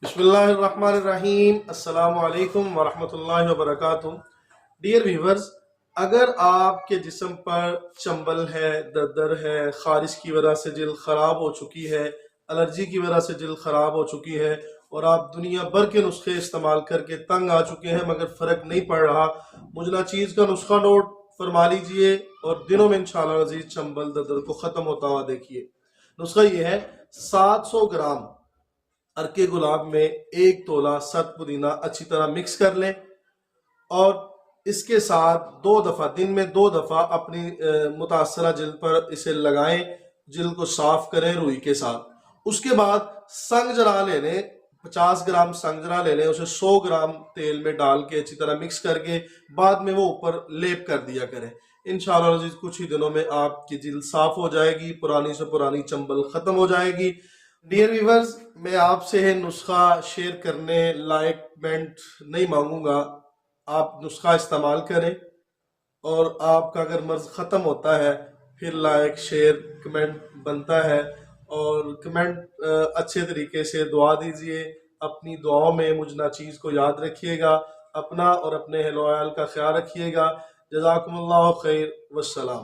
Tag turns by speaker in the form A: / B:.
A: بسم اللہ الرحمن الرحیم، السلام علیکم ورحمۃ اللہ وبرکاتہ۔ ڈیئر ویورز، اگر آپ کے جسم پر چنبل ہے، دردر ہے، خارش کی وجہ سے جلد خراب ہو چکی ہے، الرجی کی وجہ سے جلد خراب ہو چکی ہے اور آپ دنیا بھر کے نسخے استعمال کر کے تنگ آ چکے ہیں مگر فرق نہیں پڑ رہا، مجھ چیز کا نسخہ نوٹ فرما لیجئے اور دنوں میں انشاءاللہ عزیز چنبل دردر کو ختم ہوتا ہوا دیکھیے۔ نسخہ یہ ہے: 700 گرام ارکے گلاب میں 1 تولہ ست پودینہ اچھی طرح مکس کر لیں اور اس کے ساتھ 2 دفعہ دن میں 2 دفعہ اپنی متاثرہ جلد پر اسے لگائیں، جلد کو صاف کریں روئی کے ساتھ۔ اس کے بعد سنگ جرا لے لیں، 50 گرام سنگ جرا لے لیں، اسے 100 گرام تیل میں ڈال کے اچھی طرح مکس کر کے بعد میں وہ اوپر لیپ کر دیا کریں۔ انشاءاللہ عزیز کچھ ہی دنوں میں آپ کی جلد صاف ہو جائے گی، پرانی سے پرانی چنبل ختم ہو جائے گی۔ ڈیئر ویورز، میں آپ سے نسخہ شیئر کرنے لائک کمنٹ نہیں مانگوں گا، آپ نسخہ استعمال کریں اور آپ کا اگر مرض ختم ہوتا ہے پھر لائک شیئر کمنٹ بنتا ہے، اور کمنٹ اچھے طریقے سے دعا دیجئے۔ اپنی دعاؤں میں مجھ چیز کو یاد رکھیے گا، اپنا اور اپنے اہل و عیال کا خیال رکھیے گا۔ جزاکم اللہ خیر، والسلام۔